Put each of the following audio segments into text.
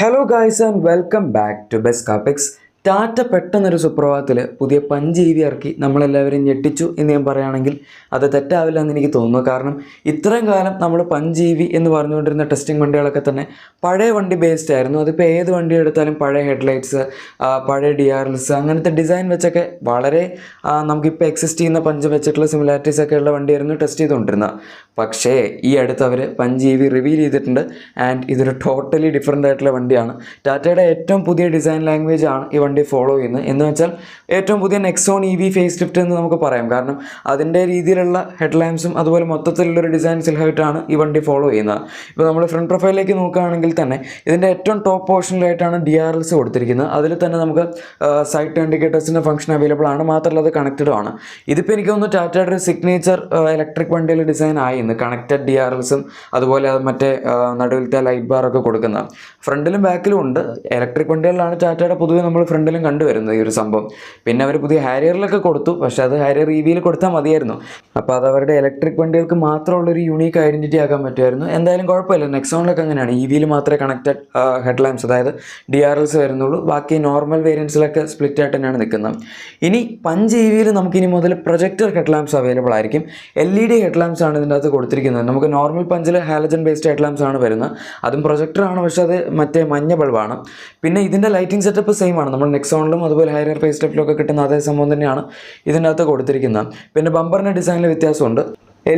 Hello guys and welcome back to best കാപ്പിക്സ്. ടാറ്റ പെട്ടെന്നൊരു സുപ്രഭാതത്തിൽ പുതിയ 5 EV ഇറക്കി നമ്മളെല്ലാവരും ഞെട്ടിച്ചു എന്ന് ഞാൻ പറയുകയാണെങ്കിൽ അത് തെറ്റാവില്ല എന്ന് എനിക്ക് തോന്നുന്നു. കാരണം ഇത്രയും കാലം നമ്മൾ 5 EV എന്ന് പറഞ്ഞുകൊണ്ടിരുന്ന ടെസ്റ്റിംഗ് വണ്ടികളൊക്കെ തന്നെ പഴയ വണ്ടി ബേസ്ഡ് ആയിരുന്നു. അതിപ്പോൾ ഏത് വണ്ടി എടുത്താലും പഴയ ഹെഡ്ലൈറ്റ്സ്, പഴയ DRLs അങ്ങനത്തെ ഡിസൈൻ വെച്ചൊക്കെ വളരെ നമുക്കിപ്പോൾ എക്സിസ്റ്റ് ചെയ്യുന്ന പഞ്ച് വെച്ചിട്ടുള്ള സിമിലാരിറ്റീസ് ഒക്കെ ഉള്ള വണ്ടിയായിരുന്നു ടെസ്റ്റ് ചെയ്തുകൊണ്ടിരുന്നത്. പക്ഷേ ഈ അടുത്ത് അവർ 5 EV റിവീൽ ചെയ്തിട്ടുണ്ട് ആൻഡ് ഇതൊരു ടോട്ടലി ഡിഫറെൻ്റ് ആയിട്ടുള്ള വണ്ടിയാണ്. ടാറ്റയുടെ ഏറ്റവും പുതിയ ഡിസൈൻ ലാംഗ്വേജ് ആണ് ഈ വണ്ടി ഫോളോ ചെയ്യുന്നത്. എന്ന് വെച്ചാൽ ഏറ്റവും പുതിയ നെക്സോൺ EV ഫേസ് ലിഫ്റ്റ് എന്ന് നമുക്ക് പറയാം. കാരണം അതിൻ്റെ രീതിയിലുള്ള ഹെഡ്ലാമ്പ്സും അതുപോലെ മൊത്തത്തിലുള്ളൊരു ഡിസൈൻ സിൽഹൈറ്റാണ് ഈ വണ്ടി ഫോളോ ചെയ്യുന്നത്. ഇപ്പോൾ നമ്മൾ ഫ്രണ്ട് പ്രൊഫൈലിലേക്ക് നോക്കുകയാണെങ്കിൽ തന്നെ ഇതിൻ്റെ ഏറ്റവും ടോപ്പ് പോർഷനിലായിട്ടാണ് DRLs കൊടുത്തിരിക്കുന്നത്. അതിൽ തന്നെ നമുക്ക് സൈഡ് ഇൻഡിക്കേറ്റേഴ്സിൻ്റെ ഫംഗ്ഷൻ അവൈലബിൾ ആണ്, മാത്രമല്ല അത് കണക്റ്റഡും ആണ്. ഇതിപ്പോൾ എനിക്ക് തോന്നുന്നു ടാറ്റയുടെ ഒരു സിഗ്നേച്ചർ ഇലക്ട്രിക് വണ്ടിയിൽ ഡിസൈൻ ആയിരുന്നു. കണക്റ്റഡ് DRLസും അതുപോലെ മറ്റേ നടുവിലത്തെ ലൈറ്റ് ബാറൊക്കെ കൊടുക്കുന്ന ഫ്രണ്ടിലും ബാക്കിലും ഉണ്ട്. ഇലക്ട്രിക് വണ്ടികളിലാണ് ടാറ്റയുടെ പൊതുവെ നമ്മൾ ഫ്രണ്ടിലും കണ്ടുവരുന്നത് ഈ ഒരു സംഭവം. പിന്നെ അവർ പുതിയ ഹാരിയറിലൊക്കെ കൊടുത്തു, പക്ഷേ അത് ഹാരിയർ EVയിൽ കൊടുത്താൽ മതിയായിരുന്നു. അപ്പോൾ അത് അവരുടെ ഇലക്ട്രിക് വണ്ടികൾക്ക് മാത്രമുള്ളൊരു യൂണീക്ക് ഐഡൻറ്റിറ്റി ആക്കാൻ പറ്റുമായിരുന്നു. എന്തായാലും കുഴപ്പമില്ല. നെക്സോണിലൊക്കെ അങ്ങനെയാണ്, EVയിൽ മാത്രമേ കണക്റ്റഡ് ഹെഡ്ലാമ്പ്സ് അതായത് DRLs വരുന്നുള്ളൂ. ബാക്കി നോർമൽ വേരിയൻസിലൊക്കെ സ്പ്ലിറ്റ് ആയിട്ട് തന്നെയാണ് നിൽക്കുന്നത്. ഇനി 5 EVയിൽ നമുക്കിനി മുതൽ പ്രൊജക്ടർ ഹെഡ്ലാമ്പ്സ് അവൈലബിൾ ആയിരിക്കും. LED ഹെഡ്ലാമ്പ്സ് ആണ് ഇതിൻ്റെ അകത്ത് കൊടുത്തിരിക്കുന്നത്. നമുക്ക് നോർമൽ പഞ്ചിൽ ഹാലജൻ ബേസ്ഡ് ഹെഡ്ലാമ്പ്സ് ആണ് വരുന്നത്. അതും പ്രൊജക്ടറാണ്, പക്ഷേ അത് മറ്റേ മഞ്ഞ ബൾബാണ്. പിന്നെ ഇതിൻ്റെ ലൈറ്റിംഗ് സെറ്റപ്പ് സെയിം ആണ്. നമ്മൾ നെക്സോണിലും അതുപോലെ ഹൈറിയർ ഫേസ് ലിഫ്റ്റിലൊക്കെ കിട്ടുന്ന അതേ സംഭവം തന്നെയാണ് ഇതിൻ്റെ അകത്ത് കൊടുത്തിരിക്കുന്നത്. പിന്നെ ബമ്പറിൻ്റെ ഡിസൈനിൽ വ്യത്യാസമുണ്ട്.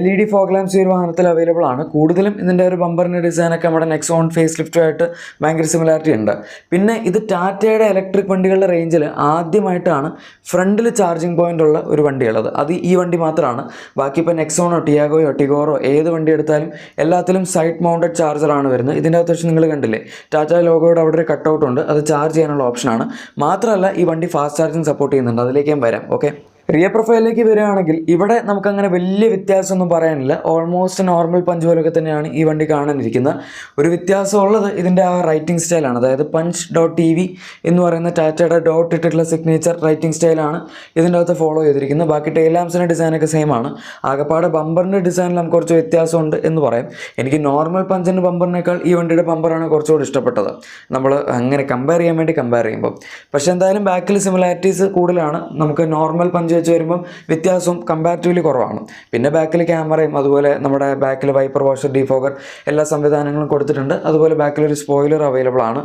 LED ഫോഗ് ലാംപ്സ് ഈ ഒരു വാഹനത്തിൽ അവൈലബിൾ ആണ്. കൂടുതലും ഇതിൻ്റെ ഒരു ബമ്പറിൻ്റെ ഡിസൈനൊക്കെ നമ്മുടെ നെക്സോൺ ഫേസ് ലിഫ്റ്റുമായിട്ട് ഭയങ്കര സിമിലാരിറ്റി ഉണ്ട്. പിന്നെ ഇത് ടാറ്റയുടെ ഇലക്ട്രിക് വണ്ടികളുടെ റേഞ്ചിൽ ആദ്യമായിട്ടാണ് ഫ്രണ്ടിൽ ചാർജിങ് പോയിൻ്റ് ഉള്ള ഒരു വണ്ടിയുള്ളത്. അത് ഈ വണ്ടി മാത്രമാണ്. ബാക്കി ഇപ്പോൾ നെക്സോണോ ടിയാഗോയോ ടിഗോറോ ഏത് വണ്ടി എടുത്താലും എല്ലാത്തിലും സൈഡ് മൗണ്ടഡ് ചാർജറാണ് വരുന്നത്. ഇതിൻ്റെ അകത്ത് വെച്ച് നിങ്ങൾ കണ്ടില്ലേ, ടാറ്റ ലോഗോയുടെ അവിടെ ഒരു കട്ടൗട്ട് ഉണ്ട്, അത് ചാർജ് ചെയ്യാനുള്ള ഓപ്ഷനാണ്. മാത്രമല്ല ഈ വണ്ടി ഫാസ്റ്റ് ചാർജിങ് സപ്പോർട്ട് ചെയ്യുന്നുണ്ട്. അതിലേക്ക് ഞാൻ വരാം. ഓക്കെ, റിയർ പ്രൊഫൈലിലേക്ക് വരികയാണെങ്കിൽ ഇവിടെ നമുക്കങ്ങനെ വലിയ വ്യത്യാസമൊന്നും പറയാനില്ല. ഓൾമോസ്റ്റ് നോർമൽ പഞ്ച് പോലൊക്കെ തന്നെയാണ് ഈ വണ്ടി കാണാനിരിക്കുന്നത്. ഒരു വ്യത്യാസമുള്ളത് ഇതിൻ്റെ ആ റൈറ്റിംഗ് സ്റ്റൈലാണ്. അതായത് punch.tv എന്ന് പറയുന്ന ടാറ്റയുടെ ഡോട്ട് ഇട്ടിട്ടുള്ള സിഗ്നേച്ചർ റൈറ്റിംഗ് സ്റ്റൈലാണ് ഇതിൻ്റെ അകത്ത് ഫോളോ ചെയ്തിരിക്കുന്നത്. ബാക്കി ടെയിൽ ലാംപ്സിൻ്റെ ഡിസൈനൊക്കെ സെയിം ആണ്. ആകെപ്പാടെ ബമ്പറിൻ്റെ ഡിസൈനിൽ നമുക്ക് കുറച്ച് വ്യത്യാസമുണ്ട് എന്ന് പറയാം. എനിക്ക് നോർമൽ പഞ്ചിൻ്റെ ബമ്പറിനേക്കാൾ ഈ വണ്ടിയുടെ ബമ്പറാണ് കുറച്ചുകൂടി ഇഷ്ടപ്പെട്ടത്, നമ്മൾ അങ്ങനെ കമ്പയർ ചെയ്യുമ്പോൾ. പക്ഷേ എന്തായാലും ബാക്കിൽ സിമിലാരിറ്റീസ് കൂടുതലാണ്. നമുക്ക് നോർമൽ പഞ്ച് വെച്ച് വരുമ്പം വ്യത്യാസവും കമ്പാരിറ്റീവ്ലി കുറവാണ്. പിന്നെ ബാക്കിൽ ക്യാമറയും അതുപോലെ നമ്മുടെ ബാക്കിൽ വൈപ്പർ വാഷർ ഡിഫോഗർ എല്ലാ സംവിധാനങ്ങളും കൊടുത്തിട്ടുണ്ട്. അതുപോലെ ബാക്കിലൊരു സ്പോയിലർ അവൈലബിൾ ആണ്.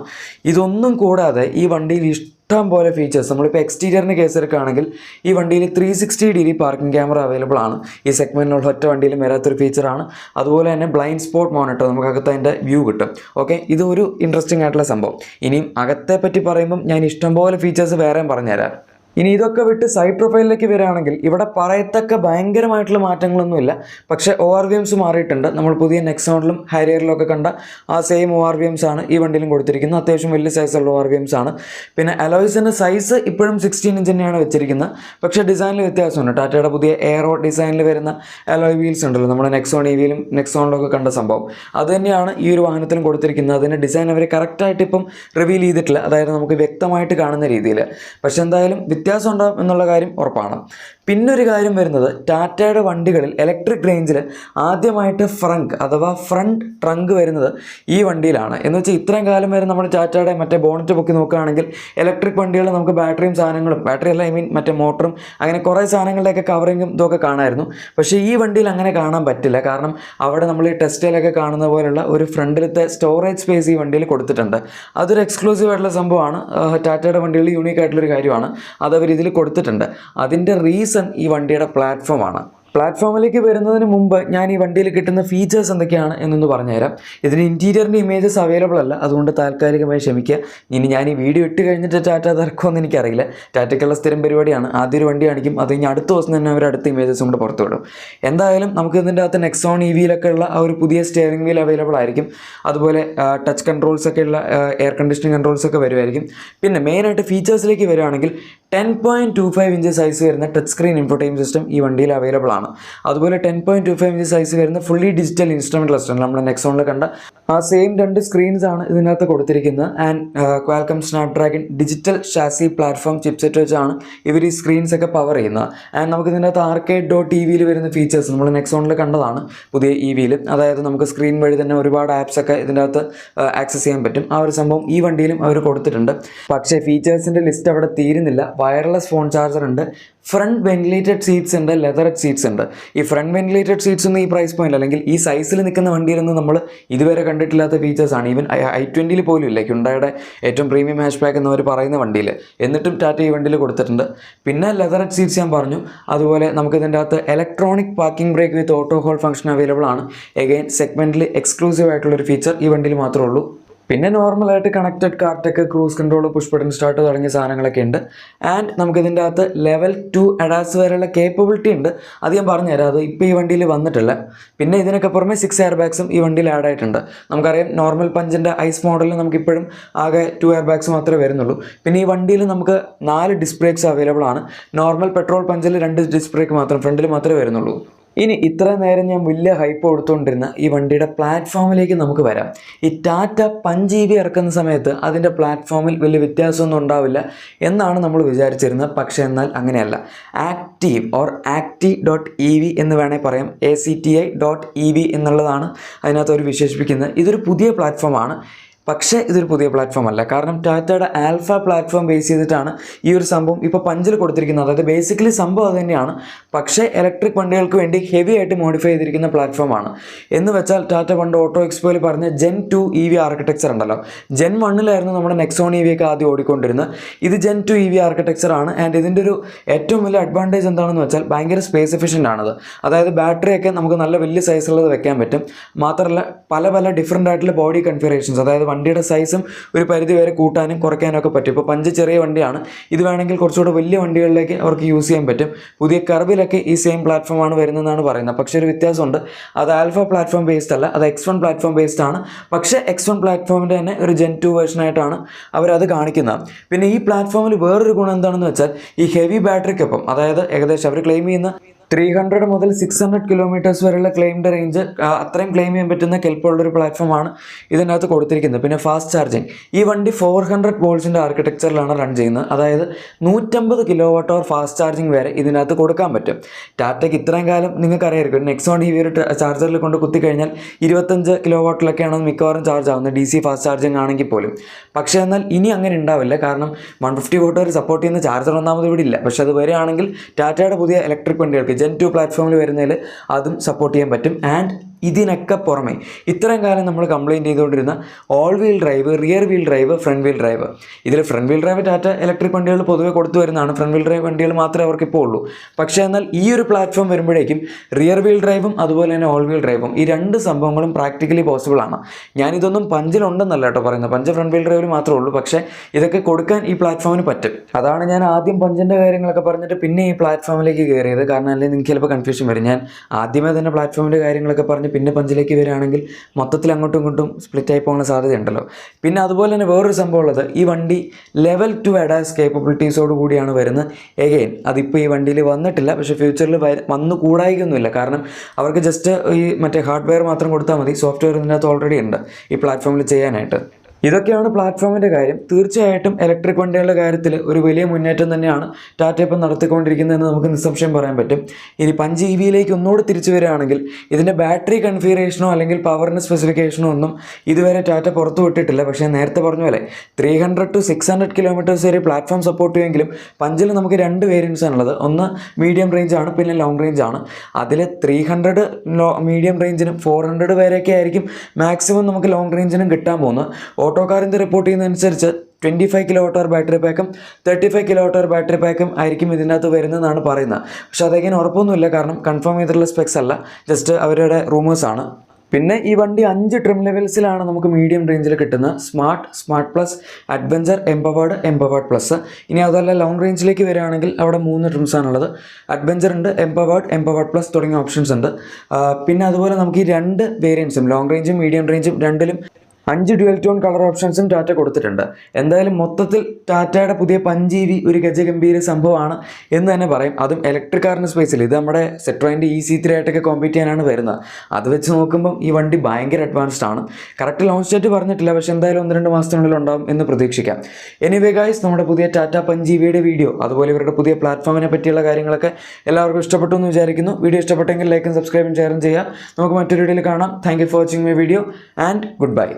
ഇതൊന്നും കൂടാതെ ഈ വണ്ടിയിൽ ഇഷ്ടം പോലെ ഫീച്ചേഴ്സ്. നമ്മളിപ്പോൾ എക്സ്റ്റീരിയറിന് കേസ് എടുക്കുകയാണെങ്കിൽ ഈ വണ്ടിയിൽ 360° പാർക്കിംഗ് ക്യാമറ അവൈലബിൾ ആണ്. ഈ സെഗ്മെൻറ്റിനുള്ള ഒറ്റ വണ്ടിയിലും വരാത്തൊരു ഫീച്ചറാണ്. അതുപോലെ തന്നെ ബ്ലൈൻഡ് സ്പോട്ട് മോണിറ്റർ, നമുക്ക് അകത്ത് അതിൻ്റെ വ്യൂ കിട്ടും. ഓക്കെ, ഇതൊരു ഇൻട്രസ്റ്റിംഗ് ആയിട്ടുള്ള സംഭവം. ഇനിയും അകത്തെ പറ്റി പറയുമ്പം ഞാൻ ഇഷ്ടംപോലെ ഫീച്ചേഴ്സ് വേറെയും പറഞ്ഞുതരാം. ഇനി ഇതൊക്കെ വിട്ട് സൈഡ് പ്രൊഫൈലിലേക്ക് വരികയാണെങ്കിൽ ഇവിടെ പറയത്തക്ക ഭയങ്കരമായിട്ടുള്ള മാറ്റങ്ങളൊന്നുമില്ല. പക്ഷേ ORVMs മാറിയിട്ടുണ്ട്. നമ്മൾ പുതിയ നെക്സോണിലും ഹാരിയറിലൊക്കെ കണ്ട ആ സെയിം ORVMs ആണ് ഈ വണ്ടിയിലും കൊടുത്തിരിക്കുന്നത്. അത്യാവശ്യം വലിയ സൈസുള്ള ORVMs ആണ്. പിന്നെ അലോയ്സിൻ്റെ സൈസ് ഇപ്പോഴും 16 ഇഞ്ച് തന്നെയാണ് വെച്ചിരിക്കുന്നത്. പക്ഷേ ഡിസൈനിൽ വ്യത്യാസമുണ്ട്. ടാറ്റയുടെ പുതിയ എയറോ ഡിസൈനിൽ വരുന്ന അലോയ് വീൽസ് ഉണ്ടല്ലോ, നമ്മൾ നെക്സോൺ EVയിലും നെക്സോണിലൊക്കെ കണ്ട സംഭവം, അത് തന്നെയാണ് ഈ ഒരു വാഹനത്തിലും കൊടുത്തിരിക്കുന്നത്. അതിൻ്റെ ഡിസൈൻ അവർ കറക്റ്റായിട്ട് ഇപ്പം റിവീൽ ചെയ്തിട്ടില്ല, അതായത് നമുക്ക് വ്യക്തമായിട്ട് കാണുന്ന രീതിയിൽ. പക്ഷേ എന്തായാലും വ്യത്യാസം ഉണ്ടാകും എന്നുള്ള കാര്യം ഉറപ്പാണ്. പിന്നൊരു കാര്യം വരുന്നത്, ടാറ്റയുടെ വണ്ടികളിൽ ഇലക്ട്രിക് റേഞ്ചിൽ ആദ്യമായിട്ട് ഫ്രണ്ട് ട്രങ്ക് വരുന്നത് ഈ വണ്ടിയിലാണ്. എന്ന് വെച്ചാൽ ഇത്രയും കാലം വരെ നമ്മൾ ടാറ്റയുടെ മറ്റേ ബോണറ്റ് പൊക്കി നോക്കുകയാണെങ്കിൽ ഇലക്ട്രിക് വണ്ടികൾ നമുക്ക് ബാറ്ററിയും സാധനങ്ങളും, ബാറ്ററി അല്ല മറ്റേ മോട്ടറും അങ്ങനെ കുറേ സാധനങ്ങളുടെയൊക്കെ കവറിങ്ങും ഇതൊക്കെ കാണാമായിരുന്നു. പക്ഷേ ഈ വണ്ടിയിൽ അങ്ങനെ കാണാൻ പറ്റില്ല. കാരണം അവിടെ നമ്മൾ ഈ ടെസ്റ്റിലൊക്കെ കാണുന്ന പോലുള്ള ഒരു ഫ്രണ്ടിലത്തെ സ്റ്റോറേജ് സ്പേസ് ഈ വണ്ടിയിൽ കൊടുത്തിട്ടുണ്ട്. അതൊരു എക്സ്ക്ലൂസീവ് ആയിട്ടുള്ള സംഭവമാണ്. ടാറ്റയുടെ വണ്ടികളിൽ യൂണീക്ക് ആയിട്ടുള്ളൊരു കാര്യമാണ്. അതവർ ഇതിൽ കൊടുത്തിട്ടുണ്ട്. അതിൻ്റെ റീസൺ ഈ വണ്ടിയുടെ പ്ലാറ്റ്ഫോമാണ്. പ്ലാറ്റ്ഫോമിലേക്ക് വരുന്നതിന് മുമ്പ് ഞാൻ ഈ വണ്ടിയിൽ കിട്ടുന്ന ഫീച്ചേഴ്സ് എന്തൊക്കെയാണ് എന്നൊന്ന് പറഞ്ഞുതരാം. ഇതിന് ഇൻറ്റീരിയറിൻ്റെ ഇമേജസ് അവൈലബിൾ അല്ല, അതുകൊണ്ട് താൽക്കാലികമായി ക്ഷമിക്കുക. ഇനി ഞാൻ ഈ വീഡിയോ ഇട്ട് കഴിഞ്ഞിട്ട് ടാറ്റ തർക്കമൊന്നും എനിക്കറിയില്ല. ടാറ്റയ്ക്കുള്ള സ്ഥിരം പരിപാടിയാണ്, ആദ്യം ഒരു വണ്ടി കാണിക്കും, അത് ഇനി അടുത്ത ദിവസം തന്നെ അവർ അടുത്ത ഇമേജസും കൂടെ പുറത്തു വിടും. എന്തായാലും നമുക്ക് ഇതിൻ്റെ അകത്ത് നെക്സോൺ EVയിലൊക്കെ ഉള്ള ആ ഒരു പുതിയ സ്റ്റിയറിംഗ് വീൽ അവൈലബിൾ ആയിരിക്കും. അതുപോലെ ടച്ച് കൺട്രോൾസൊക്കെ ഉള്ള എയർ കണ്ടീഷനിങ് കൺട്രോൾസൊക്കെ വരുമായിരിക്കും. പിന്നെ മെയിനായിട്ട് ഫീച്ചേഴ്സിലേക്ക് വരികയാണെങ്കിൽ 10.25 ഇഞ്ച് സൈസ് വരുന്ന ടച്ച് സ്ക്രീൻ ഇൻഫോർടൈൻമെൻറ്റ് സിസ്റ്റം ഈ വണ്ടിയിൽ അവൈലബിൾ ആണ്. ആണ്. അതുപോലെ 10.25 ഇഞ്ച് സൈസ് വരുന്ന ഫുള്ളി ഡിജിറ്റൽ ഇൻസ്ട്രുമെന്റ് ക്ലസ്റ്റർ നമ്മൾ നെക്സോണിൽ കണ്ട ആ സെയിം 2 സ്ക്രീൻസ് ആണ് ഇതിനകത്ത് കൊടുത്തിരിക്കുന്നത്. And Qualcomm Snapdragon digital chassis platform chipset വെച്ചാണ് ഇവർ ഈ സ്ക്രീൻസ് ഒക്കെ പവർ ചെയ്യുന്നത്. ആൻഡ് നമുക്ക് ഇതിനകത്ത് arcade.ev വരുന്ന ഫീച്ചേഴ്സ് നമ്മൾ നെക്സോണിൽ കണ്ടതാണ് പുതിയ EV-യിൽ. അതായത് നമുക്ക് സ്ക്രീൻ വഴി തന്നെ ഒരുപാട് ആപ്സ് ഒക്കെ ഇതിൻ്റെ അകത്ത് ആക്സസ് ചെയ്യാൻ പറ്റും. ആ ഒരു സംഭവം ഈ വണ്ടിയിലും അവർ കൊടുത്തിട്ടുണ്ട്. പക്ഷേ ഫീച്ചേഴ്സിൻ്റെ ലിസ്റ്റ് അവിടെ തീരുന്നില്ല. വയർലെസ് ഫോൺ ചാർജർ ഉണ്ട്, ഫ്രണ്ട് വെന്റിലേറ്റഡ് സീറ്റ്സ് ഉണ്ട്, ലെതറഡ് സീറ്റ്സ് ഉണ്ട്. ഈ ഫ്രണ്ട് വെന്റിലേറ്റഡ് സീറ്റ്സ് ഒന്നും ഈ പ്രൈസ് പോയിന്റ് അല്ലെങ്കിൽ ഈ സൈസിൽ നിൽക്കുന്ന വണ്ടിയിലൊന്നും നമ്മൾ ഇതുവരെ കണ്ടിട്ടില്ലാത്ത ഫീച്ചേഴ്സാണ്. ഈവൻ i20 പോലും ഇല്ല, ഹ്യുണ്ടായുടെ ഏറ്റവും പ്രീമിയം ഹാഷ് ബാക്ക് എന്നവർ പറയുന്ന വണ്ടിയിൽ. എന്നിട്ടും ടാറ്റ ഈ വണ്ടിയിൽ കൊടുത്തിട്ടുണ്ട്. പിന്നെ ലെതറഡ് സീറ്റ്സ് ഞാൻ പറഞ്ഞു. അതുപോലെ നമുക്ക് ഇതിൻ്റെ അകത്ത് electronic parking brake with auto hold function available ആണ്. എഗെയിൻ സെഗ്മെന്റിൽ എക്സ്ക്ലൂസീവ് ആയിട്ടുള്ളൊരു ഫീച്ചർ ഈ വണ്ടിയിൽ മാത്രമേ ഉള്ളൂ. പിന്നെ നോർമലായിട്ട് കണക്റ്റഡ് കാർട്ടൊക്കെ cruise control, push button start തുടങ്ങിയ സാധനങ്ങളൊക്കെ ഉണ്ട്. ആൻഡ് നമുക്കിതിൻ്റെ അകത്ത് ലെവൽ 2 അഡാസ് വരെയുള്ള കേപ്പബിലിറ്റി ഉണ്ട്. അത് ഞാൻ പറഞ്ഞുതരാം, അത് ഇപ്പോൾ ഈ വണ്ടിയിൽ വന്നിട്ടില്ല. പിന്നെ ഇതിനൊക്കെ പുറമെ 6 എയർ ബാഗ്സും ഈ വണ്ടിയിൽ ആഡ് ആയിട്ടുണ്ട്. നമുക്കറിയാം നോർമൽ പഞ്ചിൻ്റെ ഐസ് മോഡലിൽ നമുക്കിപ്പോഴും ആകെ 2 എയർ ബാഗ്സ് മാത്രമേ വരുന്നുള്ളൂ. പിന്നെ ഈ വണ്ടിയിൽ നമുക്ക് 4 ഡിസ്ക് ബ്രേക്സ് അവൈലബിൾ ആണ്. നോർമൽ പെട്രോൾ പഞ്ചിൽ 2 ഡിസ്ക് ബ്രേക്ക് മാത്രം ഫ്രണ്ടിൽ മാത്രമേ വരുന്നുള്ളൂ. ഇനി ഇത്ര നേരം ഞാൻ വലിയ ഹൈപ്പ് കൊടുത്തുകൊണ്ടിരുന്ന ഈ വണ്ടിയുടെ പ്ലാറ്റ്ഫോമിലേക്ക് നമുക്ക് വരാം. ഈ ടാറ്റ പഞ്ച് EV ഇറക്കുന്ന സമയത്ത് അതിൻ്റെ പ്ലാറ്റ്ഫോമിൽ വലിയ വ്യത്യാസമൊന്നും ഉണ്ടാവില്ല എന്നാണ് നമ്മൾ വിചാരിച്ചിരുന്നത്. പക്ഷേ എന്നാൽ അങ്ങനെയല്ല. active എന്ന് വേണേൽ പറയാം. ACTI.EV എന്നുള്ളതാണ് അതിനകത്ത് അവർ വിശേഷിപ്പിക്കുന്നത്. ഇതൊരു പുതിയ പ്ലാറ്റ്ഫോമാണ്. പക്ഷേ ഇതൊരു പുതിയ പ്ലാറ്റ്ഫോം അല്ല. കാരണം ടാറ്റയുടെ ആൽഫ പ്ലാറ്റ്ഫോം ബേസ് ചെയ്തിട്ടാണ് ഈ ഒരു സംഭവം ഇപ്പോൾ പഞ്ചിൽ കൊടുത്തിരിക്കുന്നത്. അതായത് ബേസിക്കലി സംഭവം അത് തന്നെയാണ്. പക്ഷേ ഇലക്ട്രിക് വണ്ടികൾക്ക് വേണ്ടി ഹെവി ആയിട്ട് മോഡിഫൈ ചെയ്തിരിക്കുന്ന പ്ലാറ്റ്ഫോമാണ്. എന്ന് വെച്ചാൽ ടാറ്റ പണ്ട് ഓട്ടോ എക്സ്പോയിൽ പറഞ്ഞ Gen 2 EV ആർക്കിടെക്ചർ ഉണ്ടല്ലോ, Gen 1 നമ്മുടെ നെക്സോൺ EV ഒക്കെ ആദ്യം ഓടിക്കൊണ്ടിരുന്നത്. ഇത് Gen 2 EV ആർക്കിടെക്ചർ ആണ്. ആൻഡ് ഇതിൻ്റെ ഒരു ഏറ്റവും വലിയ അഡ്വാൻറ്റേജ് എന്താണെന്ന് വെച്ചാൽ ഭയങ്കര സ്പേസ് എഫിഷ്യൻ്റ് ആണത്. അതായത് ബാറ്ററിയൊക്കെ നമുക്ക് നല്ല വലിയ സൈസുള്ളത് വെക്കാൻ പറ്റും. മാത്രമല്ല പല ഡിഫറെൻ്റ് ആയിട്ടുള്ള ബോഡി കൺഫിഗറേഷൻസ്, അതായത് വണ്ടിയുടെ സൈസും ഒരു പരിധി വരെ കൂട്ടാനും കുറയ്ക്കാനും ഒക്കെ പറ്റും. ഇപ്പോൾ പഞ്ച് ചെറിയ വണ്ടിയാണ്, ഇത് വേണമെങ്കിൽ കുറച്ചുകൂടെ വലിയ വണ്ടികളിലേക്ക് അവർക്ക് യൂസ് ചെയ്യാൻ പറ്റും. പുതിയ കർവിലൊക്കെ ഈ സെയിം പ്ലാറ്റ്ഫോമാണ് വരുന്നതെന്നാണ് പറയുന്നത്. പക്ഷേ ഒരു വ്യത്യാസമുണ്ട്. അത് ആൽഫ പ്ലാറ്റ്ഫോം ബേസ്ഡ് അല്ല, അത് X1 പ്ലാറ്റ്ഫോം ബേസ്ഡ് ആണ്. പക്ഷേ X1 പ്ലാറ്റ്ഫോമിൻ്റെ തന്നെ ഒരു Gen 2 വേർഷനായിട്ടാണ് അവരത് കാണിക്കുന്നത്. പിന്നെ ഈ പ്ലാറ്റ്ഫോമിൽ വേറൊരു ഗുണം എന്താണെന്ന് വെച്ചാൽ ഈ ഹെവി ബാറ്ററിക്കൊപ്പം, അതായത് ഏകദേശം അവർ ക്ലെയിം ചെയ്യുന്ന 300 മുതൽ 600 കിലോമീറ്റേഴ്സ് വരെയുള്ള ക്ലെയിംഡ് റേഞ്ച്, അത്രയും ക്ലെയിം ചെയ്യാൻ പറ്റുന്ന കെൽപ്പുള്ളൊരു പ്ലാറ്റ്ഫോമാണ് ഇതിനകത്ത് കൊടുത്തിരിക്കുന്നത്. പിന്നെ ഫാസ്റ്റ് ചാർജിങ്, ഈ വണ്ടി 400 വോൾട്സിൻ്റെ ആർക്കിടെക്ചറിലാണ് റൺ ചെയ്യുന്നത്. അതായത് 150 kWh ഫാസ്റ്റ് ചാർജിങ് വരെ ഇതിനകത്ത് കൊടുക്കാൻ പറ്റും. ടാറ്റയ്ക്ക് ഇത്രയും കാലം നിങ്ങൾക്കറിയായിരിക്കും, നെക്സോൺ EV ഒരു ചാർജറിൽ കൊണ്ട് കുത്തിക്കഴിഞ്ഞാൽ 25 kW മിക്കവാറും ചാർജ് ആവുന്നത്, DC ഫാസ്റ്റ് ചാർജിങ് ആണെങ്കിൽ പോലും. പക്ഷേ എന്നാൽ ഇനി അങ്ങനെ ഉണ്ടാവില്ല. കാരണം 150 watt വരെ സപ്പോർട്ട് ചെയ്യുന്ന ചാർജർ ഒന്നാമത് ഇവിടെ ഇല്ല. പക്ഷേ അത് വരികയാണെങ്കിൽ ടാറ്റയുടെ പുതിയ ഇലക്ട്രിക് വണ്ടികൾക്ക് Gen 2 പ്ലാറ്റ്ഫോമിൽ വരുന്നതിൽ അതും സപ്പോർട്ട് ചെയ്യാൻ പറ്റും. ആൻഡ് ഇതിനൊക്കെ പുറമെ ഇത്രയും കാലം നമ്മൾ കംപ്ലയിൻറ്റ് ചെയ്തുകൊണ്ടിരുന്ന all wheel drive, rear wheel drive, front wheel drive, ഇതിൽ front wheel drive Tata electric വണ്ടികൾ പൊതുവെ കൊടുത്തു വരുന്നതാണ്. ഫ്രണ്ട് വീൽ ഡ്രൈവ് വണ്ടികൾ മാത്രമേ അവർക്കിപ്പോൾ ഉള്ളൂ. പക്ഷേ എന്നാൽ ഈ ഒരു പ്ലാറ്റ്ഫോം വരുമ്പോഴേക്കും റിയർ വീൽ ഡ്രൈവും അതുപോലെ തന്നെ ഓൾ വീൽ ഡ്രൈവും, ഈ 2 സംഭവങ്ങളും പ്രാക്ടിക്കലി പോസിബിൾ ആണ്. ഞാനിതൊന്നും പഞ്ചിലുണ്ടെന്നല്ല കേട്ടോ പറയുന്നത്, പഞ്ച് ഫ്രണ്ട് വീൽ ഡ്രൈവിൽ മാത്രമേ ഉള്ളൂ. പക്ഷേ ഇതൊക്കെ കൊടുക്കാൻ ഈ പ്ലാറ്റ്ഫോമിന് പറ്റും. അതാണ് ഞാൻ ആദ്യം പഞ്ചിൻ്റെ കാര്യങ്ങളൊക്കെ പറഞ്ഞിട്ട് പിന്നെ ഈ പ്ലാറ്റ്ഫോമിലേക്ക് കയറിയത്. കാരണം അല്ലെങ്കിൽ നിങ്ങൾക്ക് ചിലപ്പോൾ കൺഫ്യൂഷൻ വരും. ഞാൻ ആദ്യമേ തന്നെ പ്ലാറ്റ്ഫോമിൻ്റെ കാര്യങ്ങളൊക്കെ പറഞ്ഞ് പിന്നെ പഞ്ചിലേക്ക് വരികയാണെങ്കിൽ മൊത്തത്തിൽ അങ്ങോട്ടും ഇങ്ങോട്ടും സ്പ്ലിറ്റ് ആയി പോകുന്ന സാധ്യതയുണ്ടല്ലോ. പിന്നെ അതുപോലെ തന്നെ വേറൊരു സംഭവം ഉള്ളത്, ഈ വണ്ടി ലെവൽ 2 അഡാസ് കേപ്പബിലിറ്റീസോട് കൂടിയാണ് വരുന്നത്. എഗെയിൻ അതിപ്പോൾ ഈ വണ്ടിയിൽ വന്നിട്ടില്ല, പക്ഷേ ഫ്യൂച്ചറിൽ വന്നു കൂടായിക്കൊന്നുമില്ല. കാരണം അവർക്ക് ജസ്റ്റ് ഈ മറ്റേ ഹാർഡ്വെയർ മാത്രം കൊടുത്താൽ മതി. സോഫ്റ്റ്വെയർ ഇതിനകത്ത് ഓൾറെഡി ഉണ്ട് ഈ പ്ലാറ്റ്ഫോമിൽ ചെയ്യാനായിട്ട്. ഇതൊക്കെയാണ് പ്ലാറ്റ്ഫോമിൻ്റെ കാര്യം. തീർച്ചയായിട്ടും ഇലക്ട്രിക് വണ്ടികളുടെ കാര്യത്തിൽ ഒരു വലിയ മുന്നേറ്റം തന്നെയാണ് ടാറ്റ ഇപ്പം നടത്തിക്കൊണ്ടിരിക്കുന്നതെന്ന് നമുക്ക് നിസ്സംശയം പറയാൻ പറ്റും. ഇനി പഞ്ച് EVയിലേക്ക് ഒന്നുകൂടി തിരിച്ചു വരികയാണെങ്കിൽ ഇതിൻ്റെ ബാറ്ററി കൺഫിഗറേഷനോ അല്ലെങ്കിൽ പവറിൻ്റെ സ്പെസിഫിക്കേഷനോ ഒന്നും ഇതുവരെ ടാറ്റ പുറത്തു വിട്ടിട്ടില്ല. പക്ഷേ നേരത്തെ പറഞ്ഞ പോലെ 300 to 600 കിലോമീറ്റേഴ്സ് വരെ പ്ലാറ്റ്ഫോം സപ്പോർട്ട് ചെയ്യുമെങ്കിലും പഞ്ചിൽ നമുക്ക് 2 വേരിയൻസ് ആണുള്ളത്. ഒന്ന് മീഡിയം റേഞ്ച് ആണ്, പിന്നെ ലോങ് റേഞ്ച് ആണ്. അതിൽ 300 മീഡിയം റേഞ്ചിനും 400 വരെയൊക്കെ ആയിരിക്കും മാക്സിമം നമുക്ക് ലോങ് റേഞ്ചിനും കിട്ടാൻ പോകുന്നത്. ഓട്ടോക്കാരിൻ്റെ റിപ്പോർട്ട് ചെയ്യുന്നതനുസരിച്ച് 25 kWh ബാറ്ററി പാക്കും 35 kWh ബാറ്ററി പാക്കും ആയിരിക്കും ഇതിനകത്ത് വരുന്നതെന്നാണ് പറയുന്നത്. പക്ഷെ അതെങ്ങനെ ഉറപ്പൊന്നുമില്ല, കാരണം കൺഫേം ചെയ്തിട്ടുള്ള സ്പെക്സ് അല്ല, ജസ്റ്റ് അവരുടെ റൂമേഴ്സാണ്. പിന്നെ ഈ വണ്ടി 5 ട്രിം ലെവൽസിലാണ് നമുക്ക് മീഡിയം റേഞ്ചിൽ കിട്ടുന്നത്. Smart plus, adventure, empowered plus. ഇനി അതല്ല ലോങ് റേഞ്ചിലേക്ക് വരികയാണെങ്കിൽ അവിടെ 3 ട്രിംസ് ആണുള്ളത്. അഡ്വഞ്ചർ ഉണ്ട്, എംപവേർഡ് പ്ലസ് തുടങ്ങിയ ഓപ്ഷൻസ് ഉണ്ട്. പിന്നെ അതുപോലെ നമുക്ക് ഈ 2 വേരിയൻസും ലോങ് റേഞ്ചും മീഡിയം റേഞ്ചും രണ്ടിലും 5 ഡ്യുവൽ ടോൺ കളർ ഓപ്ഷൻസും ടാറ്റ കൊടുത്തിട്ടുണ്ട്. എന്തായാലും മൊത്തത്തിൽ ടാറ്റയുടെ പുതിയ പഞ്ച് ഒരു ഗജഗംഭീര സംഭവമാണ് എന്ന് തന്നെ പറയും. അതും ഇലക്ട്രിക് കാറിൻ്റെ സ്പേസിൽ. ഇത് നമ്മുടെ സെട്രോയിൻ്റെ EC3 ആയിട്ടൊക്കെ കോമ്പീറ്റ് ചെയ്യാനാണ് വരുന്നത്. അത് വെച്ച് നോക്കുമ്പം ഈ വണ്ടി ഭയങ്കര അഡ്വാൻസ്ഡ് ആണ്. കറക്റ്റ് ലോഞ്ച് ഡേറ്റ് പറഞ്ഞിട്ടില്ല, പക്ഷേ എന്തായാലും 1-2 മാസത്തിനുള്ളിൽ ഉണ്ടാവും എന്ന് പ്രതീക്ഷിക്കാം. എനിവേ ഗൈസ്, നമ്മുടെ പുതിയ ടാറ്റ പഞ്ച് വീഡിയോ അതുപോലെ ഇവരുടെ പുതിയ പ്ലാറ്റ്ഫോമിനെ പറ്റിയുള്ള കാര്യങ്ങളൊക്കെ എല്ലാവർക്കും ഇഷ്ടപ്പെട്ടു എന്ന് വിചാരിക്കുന്നു. വീഡിയോ ഇഷ്ടപ്പെട്ടെങ്കിൽ ലൈക്കും സബ്സ്ക്രൈബും ഷെയറും ചെയ്യുക. നമുക്ക് മറ്റൊരു വീഡിയോയിൽ കാണാം. Thank you for watching my video and good bye.